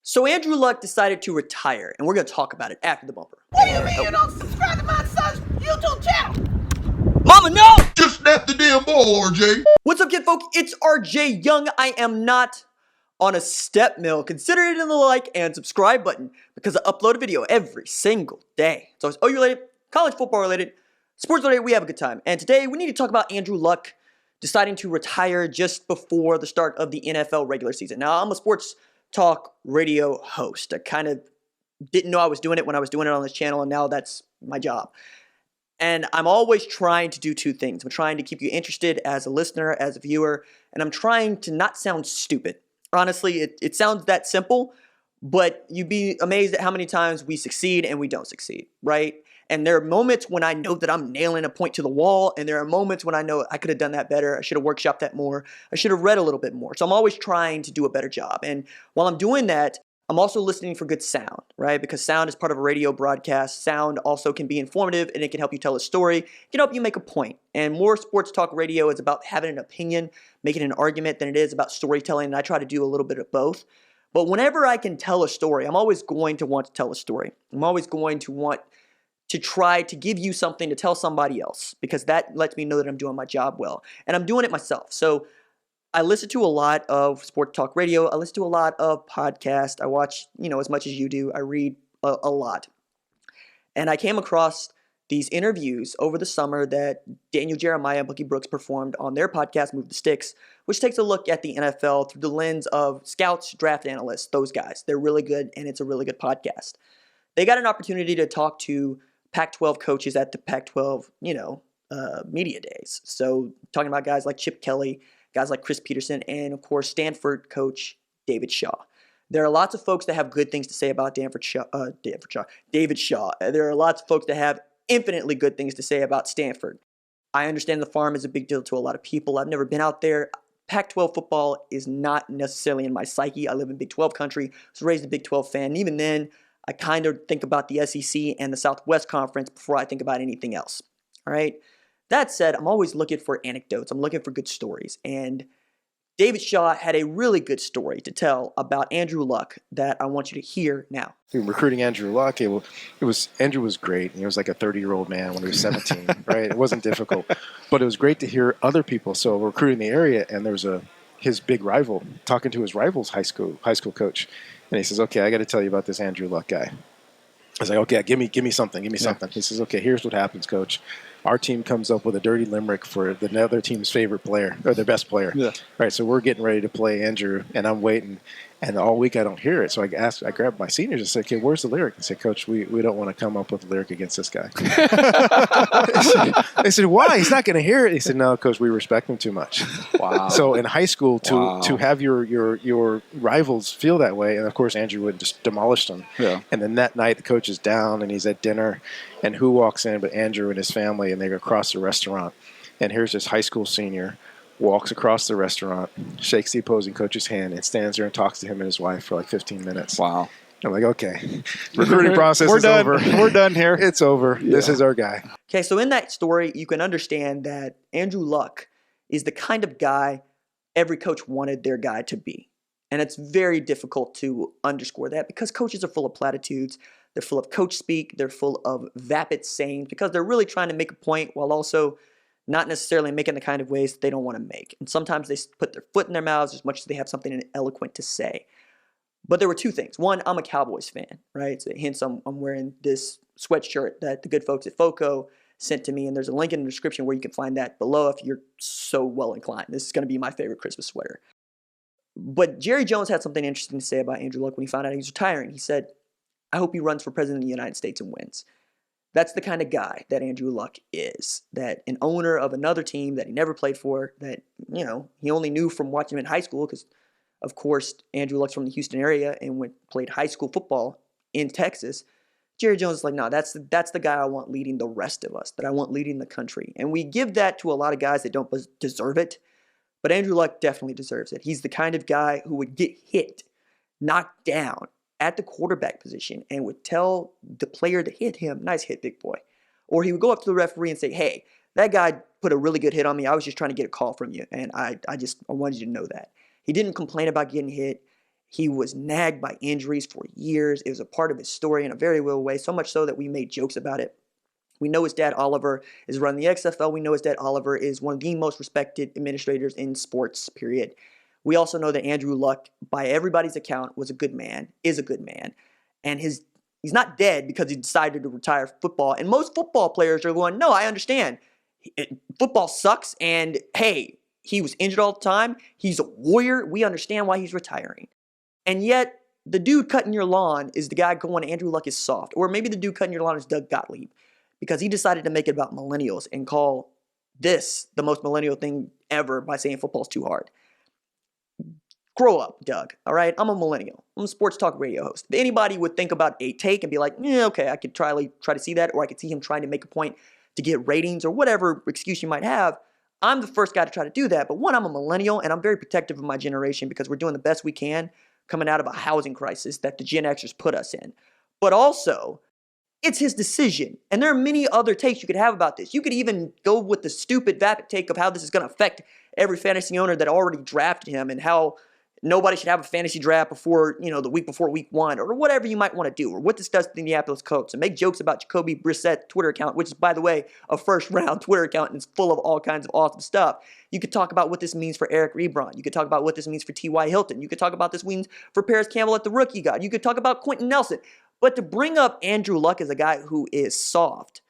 So Andrew Luck decided to retire, and we're going to talk about it after the bumper. What do you mean you don't subscribe to my son's YouTube channel? Mama, no! Just snap the damn ball, RJ. What's up, kid folk? It's RJ Young. I am not on a step mill. Consider it in the like and subscribe button because I upload a video every single day. So it's OU related, college football related, sports related. We have a good time. And today we need to talk about Andrew Luck deciding to retire just before the start of the NFL regular season. Now, I'm a sports talk radio host. I kind of didn't know I was doing it when I was doing it on this channel, and now that's my job. And I'm always trying to do two things. I'm trying to keep you interested as a listener, as a viewer, and I'm trying to not sound stupid. Honestly, it sounds that simple, but you'd be amazed at how many times we succeed and we don't succeed, right? And there are moments when I know that I'm nailing a point to the wall, and there are moments when I know I could have done that better. I should have workshopped that more. I should have read a little bit more. So I'm always trying to do a better job. And while I'm doing that, I'm also listening for good sound, right? Because sound is part of a radio broadcast. Sound also can be informative, and it can help you tell a story. It can help you make a point. And more sports talk radio is about having an opinion, making an argument, than it is about storytelling. And I try to do a little bit of both. But whenever I can tell a story, I'm always going to want to tell a story. I'm always going to want to try to give you something to tell somebody else, because that lets me know that I'm doing my job well. And I'm doing it myself. So I listen to a lot of sports talk radio. I listen to a lot of podcasts. I watch, as much as you do. I read a lot. And I came across these interviews over the summer that Daniel Jeremiah and Bucky Brooks performed on their podcast, Move the Sticks, which takes a look at the NFL through the lens of scouts, draft analysts, those guys. They're really good, and it's a really good podcast. They got an opportunity to talk to Pac-12 coaches at the Pac-12, media days. So talking about guys like Chip Kelly, guys like Chris Peterson, and of course Stanford coach David Shaw. There are lots of folks that have good things to say about David Shaw. There are lots of folks that have infinitely good things to say about Stanford. I understand the farm is a big deal to a lot of people. I've never been out there. Pac-12 football is not necessarily in my psyche. I live in Big 12 country. I was raised a Big 12 fan. And even then, I kind of think about the SEC and the Southwest Conference before I think about anything else. All right. That said, I'm always looking for anecdotes. I'm looking for good stories. And David Shaw had a really good story to tell about Andrew Luck that I want you to hear now. Recruiting Andrew Luck, Andrew was great. He was like a 30-year-old man when he was 17, right? It wasn't difficult, but it was great to hear other people. So recruiting the area, and there's his big rival talking to his rival's high school coach, and he says, "Okay, I got to tell you about this Andrew Luck guy." I was like, "Okay, give me something. He says, "Okay, here's what happens, coach. Our team comes up with a dirty limerick for the other team's favorite player, or their best player. Yeah. Right, so we're getting ready to play Andrew, and I'm waiting, and all week I don't hear it. So I grabbed my seniors and said, "Okay, where's the lyric?" I said, "Coach, we don't want to come up with a lyric against this guy." They said, "Why? He's not going to hear it." He said, "No, Coach, we respect him too much." Wow. So in high school, to have your rivals feel that way, and of course Andrew would just demolish them. Yeah. And then that night the coach is down and he's at dinner, and who walks in but Andrew and his family, and they go across the restaurant, and here's this high school senior walks across the restaurant, shakes the opposing coach's hand, and stands there and talks to him and his wife for like 15 minutes. Wow. I'm like, okay, recruiting process is over. We're done here. It's over. Yeah. This is our guy. Okay, so in that story, you can understand that Andrew Luck is the kind of guy every coach wanted their guy to be. And it's very difficult to underscore that because coaches are full of platitudes. They're full of coach speak. They're full of vapid sayings because they're really trying to make a point while also not necessarily making the kind of ways that they don't want to make. And sometimes they put their foot in their mouths as much as they have something eloquent to say. But there were two things. One, I'm a Cowboys fan, right? So hence I'm wearing this sweatshirt that the good folks at FOCO sent to me, and there's a link in the description where you can find that below if you're so well inclined. This is going to be my favorite Christmas sweater. But Jerry Jones had something interesting to say about Andrew Luck when he found out he was retiring. He said, "I hope he runs for president of the United States and wins." That's the kind of guy that Andrew Luck is, that an owner of another team that he never played for, that, he only knew from watching him in high school because, of course, Andrew Luck's from the Houston area and played high school football in Texas. Jerry Jones is like, no, that's the guy I want leading the rest of us, that I want leading the country. And we give that to a lot of guys that don't deserve it, but Andrew Luck definitely deserves it. He's the kind of guy who would get hit, knocked down at the quarterback position and would tell the player to hit him, "Nice hit, big boy." Or he would go up to the referee and say, "Hey, that guy put a really good hit on me. I was just trying to get a call from you, and I wanted you to know that." He didn't complain about getting hit. He was nagged by injuries for years. It was a part of his story in a very real way, so much so that we made jokes about it. We know his dad, Oliver, is running the XFL. We know his dad, Oliver, is one of the most respected administrators in sports, period. We also know that Andrew Luck, by everybody's account, was a good man, is a good man. And he's not dead because he decided to retire football. And most football players are going, no, I understand. Football sucks, and hey, he was injured all the time. He's a warrior. We understand why he's retiring. And yet, the dude cutting your lawn is the guy going, Andrew Luck is soft. Or maybe the dude cutting your lawn is Doug Gottlieb, because he decided to make it about millennials and call this the most millennial thing ever by saying football's too hard. Grow up, Doug, all right? I'm a millennial. I'm a sports talk radio host. If anybody would think about a take and be like, yeah, okay, I could try to see that, or I could see him trying to make a point to get ratings or whatever excuse you might have, I'm the first guy to try to do that. But one, I'm a millennial, and I'm very protective of my generation because we're doing the best we can coming out of a housing crisis that the Gen Xers put us in. But also, it's his decision. And there are many other takes you could have about this. You could even go with the stupid, vapid take of how this is going to affect every fantasy owner that already drafted him and how nobody should have a fantasy draft before, the week before week 1, or whatever you might want to do, or what this does to the Indianapolis Colts, and make jokes about Jacoby Brissett's Twitter account, which is, by the way, a first-round Twitter account and it's full of all kinds of awesome stuff. You could talk about what this means for Eric Ebron. You could talk about what this means for T.Y. Hilton. You could talk about this means for Paris Campbell at the rookie guide. You could talk about Quentin Nelson. But to bring up Andrew Luck as a guy who is soft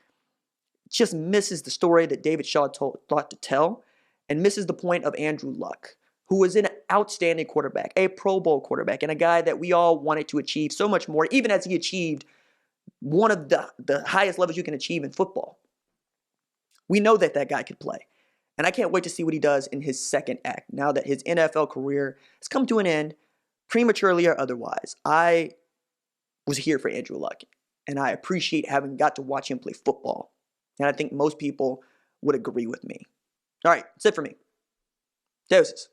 just misses the story that David Shaw thought to tell, and misses the point of Andrew Luck, who was an outstanding quarterback, a Pro Bowl quarterback, and a guy that we all wanted to achieve so much more, even as he achieved one of the highest levels you can achieve in football. We know that guy could play. And I can't wait to see what he does in his second act, now that his NFL career has come to an end, prematurely or otherwise. I was here for Andrew Luck, and I appreciate having got to watch him play football. And I think most people would agree with me. All right, that's it for me. Deuces.